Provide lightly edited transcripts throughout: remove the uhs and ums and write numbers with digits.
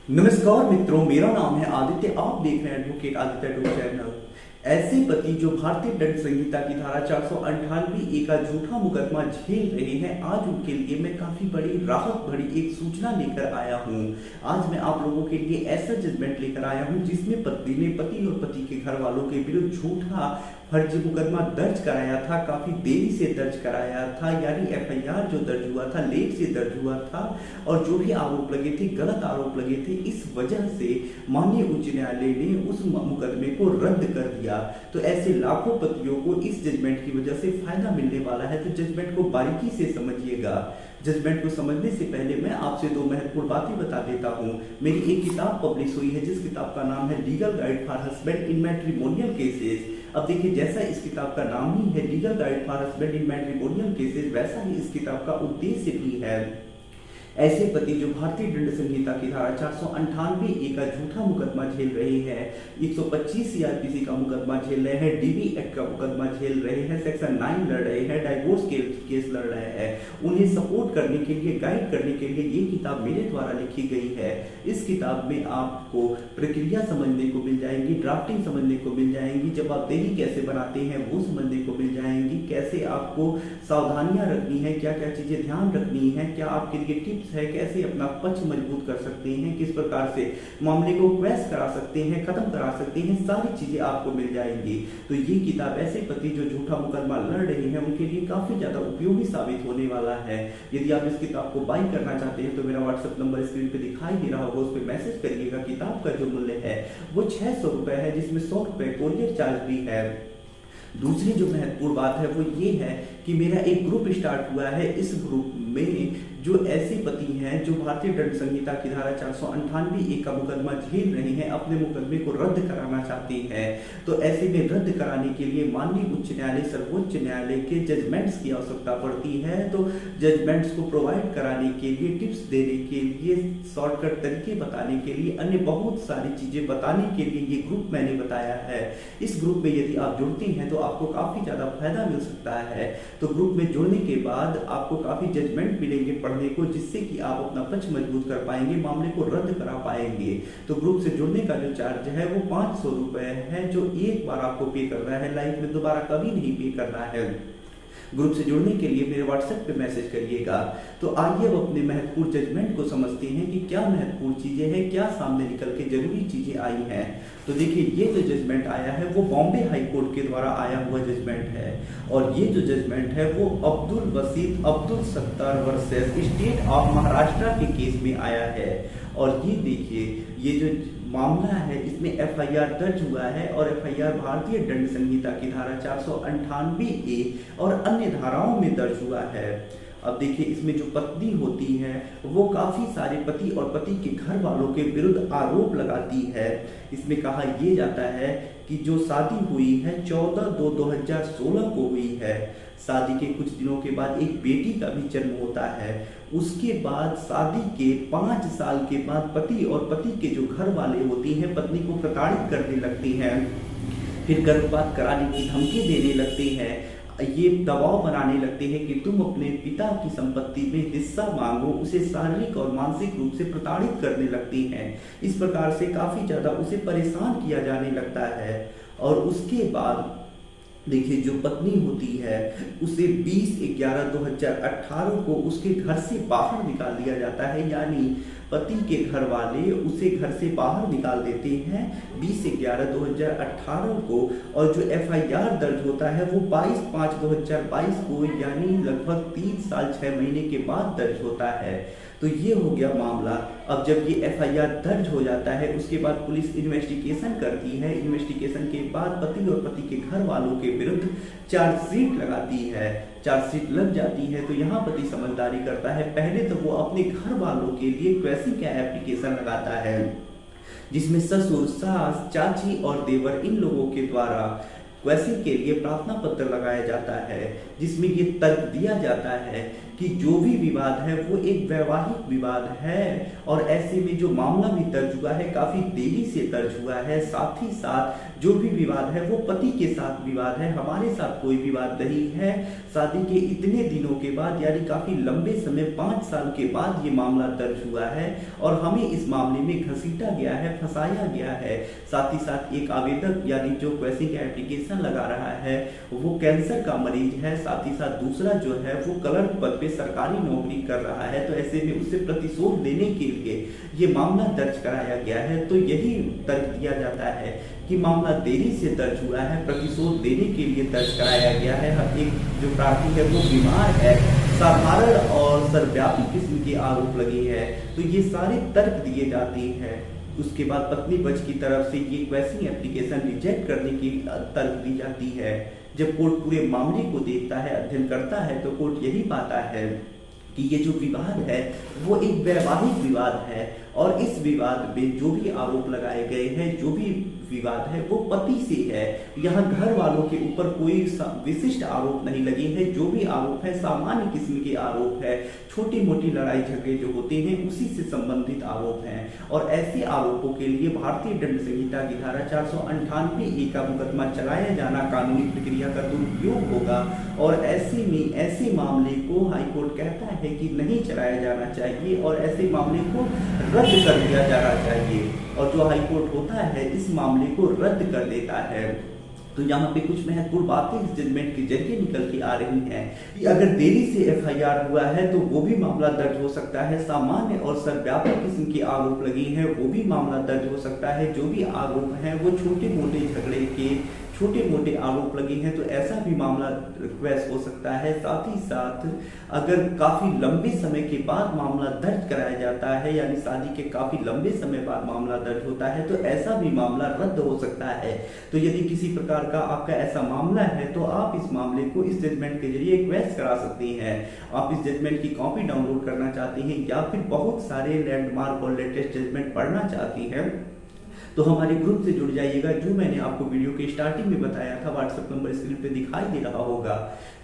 नमस्कार मित्रों, मेरा नाम है आदित्य। आप देख रहे हैं एडवोकेट आदित्य टू चैनल। ऐसे पति जो भारतीय दंड संहिता की धारा 498 का झूठा मुकदमा झेल रहे हैं, आज उनके लिए मैं काफी बड़ी राहत भरी एक सूचना लेकर आया हूं। आज मैं आप लोगों के लिए ऐसा जजमेंट लेकर आया हूं जिसमें पत्नी ने पति और पति के घर वालों के विरुद्ध झूठा फर्जी मुकदमा दर्ज कराया था, काफी देरी से दर्ज कराया था, यानी एफआईआर जो दर्ज हुआ था लेट से दर्ज हुआ था, और जो भी आरोप लगे थे गलत आरोप लगे थे। इस वजह से माननीय उच्च न्यायालय ने उस मुकदमे को रद्द कर दिया। तो ऐसे लाखों पतियों को इस जजमेंट की वजह से फायदा मिलने वाला है, तो जजमेंट को बारीकी से समझिएगा। जजमेंट को समझने से पहले मैं आपसे दो महत्वपूर्ण बातें बता देता हूं। मेरी एक किताब पब्लिश हुई है जिस किताब का नाम है legal guide for husband in matrimonial cases. अब देखिए, जैसा इस किताब का नाम ही है legal guide for husband in matrimonial cases, वैसा ही इस किताब का उद्देश्य भी है। ऐसे पति जो भारतीय दंड संहिता की धारा 498 का झूठा मुकदमा झेल रहे हैं, 125 सीआरपीसी का मुकदमा झेल रहे हैं, डीवी एक्ट का मुकदमा झेल रहे हैं, सेक्शन 9 लड़ रहे हैं, डाइवोर्स केस लड़ रहे हैं, उन्हें सपोर्ट करने के लिए, गाइड करने के लिए ये किताब मेरे द्वारा लिखी गई है। इस किताब में आपको प्रक्रिया समझने को मिल जाएंगी, ड्राफ्टिंग समझने को मिल जाएंगी, जवाबदेही कैसे बनाते हैं वो समझने को मिल जाएंगी, कैसे आपको सावधानियां रखनी है, क्या क्या चीजें ध्यान रखनी है, क्या आपके लिए टिप्स है, कैसे अपना पक्ष मजबूत कर सकते हैं, किस प्रकार से मामले को क्वेश करा सकते हैं, खत्म करा सकते हैं, सारी चीजें आपको मिल जाएंगी। तो ये किताब ऐसे पति जो झूठा मुकदमा लड़ रहे हैं उनके लिए काफी ज्यादा उपयोगी साबित होने वाला है। यदि आप इस किताब को बाई करना चाहते हैं तो मेरा व्हाट्सएप नंबर स्क्रीन पे दिखाई दे रहा होगा, उस पर मैसेज करिएगा। किताब का जो मूल्य है वो 600 रुपए है, जिसमें 100 रुपए कोरियर चार्ज भी है। दूसरी जो महत्वपूर्ण बात है वो ये है कि मेरा एक ग्रुप स्टार्ट हुआ है। इस ग्रुप में जो ऐसे पति हैं जो भारतीय दंड संहिता की धारा 498 का मुकदमा झेल रहे हैं, अपने मुकदमे को रद्द कराना चाहते हैं, तो ऐसे में रद्द कराने के लिए माननीय उच्च न्यायालय, सर्वोच्च न्यायालय के जजमेंट्स की आवश्यकता पड़ती है। तो जजमेंट्स को प्रोवाइड कराने के लिए, टिप्स देने के लिए, शॉर्टकट तरीके बताने के लिए, अन्य बहुत सारी चीजें बताने के लिए ये ग्रुप मैंने बताया है। इस ग्रुप में यदि आप जुड़ते हैं तो आपको काफी ज्यादा फायदा मिल सकता है। तो ग्रुप में जुड़ने के बाद आपको काफी जजमेंट मिलेंगे पढ़ने को, जिससे कि आप अपना पक्ष मजबूत कर पाएंगे, मामले को रद्द करा पाएंगे। तो ग्रुप से जुड़ने का जो चार्ज है वो 500 रुपए है, जो एक बार आपको पे करना है, लाइफ में दोबारा कभी नहीं पे करना है। ग्रुप से जुड़ने के लिए मेरे व्हाट्सएप पे मैसेज करिएगा। तो आइए अब अपने महत्वपूर्ण जजमेंट को समझते हैं कि क्या महत्वपूर्ण चीजें हैं, क्या सामने निकल के जरूरी चीजें आई हैं। तो देखिए, ये जो जजमेंट आया है वो बॉम्बे हाई कोर्ट के द्वारा आया हुआ जजमेंट है, और ये जो जजमेंट है वो Abdul Waseed Abdul Sattar versus state of Maharashtra के केस में आया है। और ये देखिए, ये जो मामला है इसमें एफआईआर दर्ज हुआ है, और एफआईआर भारतीय दंड संहिता की धारा 498 और अन्य धाराओं में दर्ज हुआ है। अब देखिए, इसमें जो पत्नी होती है वो काफी सारे पति और पति के घर वालों के विरुद्ध आरोप लगाती है। इसमें कहा यह जाता है कि जो शादी हुई है 14/2/2016 को हुई है, शादी के कुछ दिनों के बाद एक बेटी का भी जन्म होता है। उसके बाद शादी के 5 साल के बाद पति और पति के जो घर वाले होती हैं पत्नी को प्रताड़ित करने लगती हैं, फिर गर्भपात कराने की धमकी देने लगते हैं, ये दबाव बनाने लगते हैं कि तुम अपने पिता की संपत्ति में हिस्सा मांगो, उसे शारीरिक और मानसिक रूप से प्रताड़ित करने लगती हैं। इस प्रकार से काफी ज्यादा उसे परेशान किया जाने लगता है। और उसके बाद देखिए, जो पत्नी होती है उसे 20/11/2018 को उसके घर से बाहर निकाल दिया जाता है, यानी पति के घर वाले उसे घर से बाहर निकाल देते हैं 20/11/2018 को। और जो एफआईआर दर्ज होता है वो 22/5/2022 को, यानी लगभग 3 साल 6 महीने के बाद दर्ज होता है। तो ये हो गया मामला। अब जब ये एफआईआर दर्ज हो जाता है उसके बाद पुलिस इन्वेस्टिगेशन करती है। इन्वेस्टिगेशन के बाद पति और पति के घर वालों के विरुद्ध चार्जशीट लगाती है। चार्जशीट लग जाती है तो यहाँ पति समझदारी करता है। पहले तो वो अपने घर वालों के लिए क्वेश्चन का एप्लीकेशन लगाता है, जिसमें ससुर, सास, चाची और देवर इन लोगों के द्वारा क्वेश्चन के लिए प्रार्थना पत्र लगाया जाता है, जिसमें ये तर्क दिया जाता है कि जो भी विवाद है वो एक वैवाहिक विवाद है और ऐसे में जो मामला भी दर्ज हुआ है काफी देरी से दर्ज हुआ है। साथ ही साथ जो भी विवाद है वो पति के साथ विवाद है, हमारे साथ कोई विवाद नहीं है। शादी के इतने दिनों के बाद यानी काफी लंबे समय 5 साल के बाद ये मामला दर्ज हुआ है और हमें इस मामले में घसीटा गया है, फंसाया गया है। साथ ही साथ एक आवेदक यानी जो क्वेश्चन का एप्लीकेशन लगा रहा है वो कैंसर का मरीज है, साथ ही साथ दूसरा जो है वो क्लर्क पद पे सरकारी नौकरी कर रहा है। तो ऐसे में उससे प्रतिशोध लेने के लिए ये मामला दर्ज कराया गया है। तो यही तर्क दिया जाता है कि मामला देरी से दर्ज हुआ है, प्रतिशोध देने के लिए दर्ज कराया गया है। हर एक जो प्रार्थी है वो बीमार है, साधारण और सर्वव्यापी किस्म के आरोप लगे हैं। तो ये सारे तर्क दिए जाते हैं। उसके बाद पत्नी पक्ष की तरफ से ये क्वेश्चन एप्लीकेशन रिजेक्ट करने की तर्क दी जाती है। जब कोर्ट पूरे मामले को देखता है, अध्ययन करता है, तो कोर्ट यही पाता है कि ये जो विवाद है वो एक वैवाहिक विवाद है और इस विवाद में जो भी आरोप लगाए गए हैं, जो भी विवाद है वो पति से है। यहाँ घर वालों के ऊपर कोई विशिष्ट आरोप नहीं लगे हैं। जो भी आरोप है सामान्य किस्म के आरोप है, छोटी मोटी लड़ाई झगड़े जो होते हैं उसी से संबंधित आरोप हैं। और ऐसे आरोपों के लिए भारतीय दंड संहिता की धारा 498A का मुकदमा चलाया जाना कानूनी प्रक्रिया का दुरुपयोग होगा और ऐसे में ऐसे मामले को हाईकोर्ट कहता है कि नहीं चलाया जाना चाहिए और ऐसे मामले को रद्द कर दिया जाना चाहिए। और जो हाईकोर्ट होता है इस मामले को रद्द कर देता है। तो यहाँ पे कुछ महत्वपूर्ण बातें इस जजमेंट के जरिए निकल के आ रही हैं कि अगर देरी से एफआईआर हुआ है तो वो भी मामला दर्ज हो सकता है। सामान्य और सर्वव्यापी किस्म के आरोप लगे हैं वो भी मामला दर्ज हो सकता है। जो भी आरोप हैं वो छोटे मोटे झगड़े के छोटे मोटे आरोप लगे हैं तो ऐसा भी मामला रिक्वेस्ट हो सकता है। साथ ही साथ अगर काफी लंबे समय के बाद मामला दर्ज कराया जाता है यानी शादी के काफी लंबे समय बाद मामला दर्ज होता है तो ऐसा भी मामला रद्द हो सकता है। तो यदि किसी प्रकार का आपका ऐसा मामला है तो आप इस मामले को इस जजमेंट के जरिए रिक्वेस्ट करा सकते हैं। आप इस जजमेंट की कॉपी डाउनलोड करना चाहते हैं या फिर बहुत सारे लैंडमार्क और लेटेस्ट जजमेंट पढ़ना चाहती हैं तो हमारे ग्रुप से जुड़ जाइएगा। जो मैंने आपको वीडियो के स्टार्टिंग में बताया था व्हाट्सएप नंबर स्क्रीन पे दिखाई दे रहा होगा।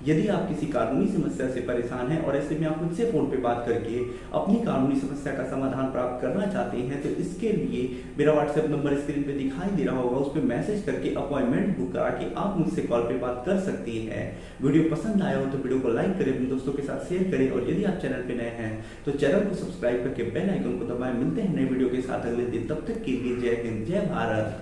यदि आप किसी कानूनी समस्या से परेशान हैं और ऐसे में आप मुझसे फोन पे बात करके अपनी कानूनी समस्या का समाधान प्राप्त करना चाहते हैं तो इसके लिए मेरा व्हाट्सएप नंबर स्क्रीन पे दिखाई दे रहा होगा, उस पर मैसेज करके अपॉइंटमेंट बुक करा के आप मुझसे कॉल पे बात कर सकते हैं। वीडियो पसंद आया हो तो वीडियो को लाइक करें, अपने दोस्तों के साथ शेयर करें और यदि आप चैनल पे नए हैं तो चैनल को सब्सक्राइब करके बेल आइकन को दबाएं। मिलते हैं नए वीडियो के साथ अगले दिन, तब तक के लिए जय हिंद, जय भारत।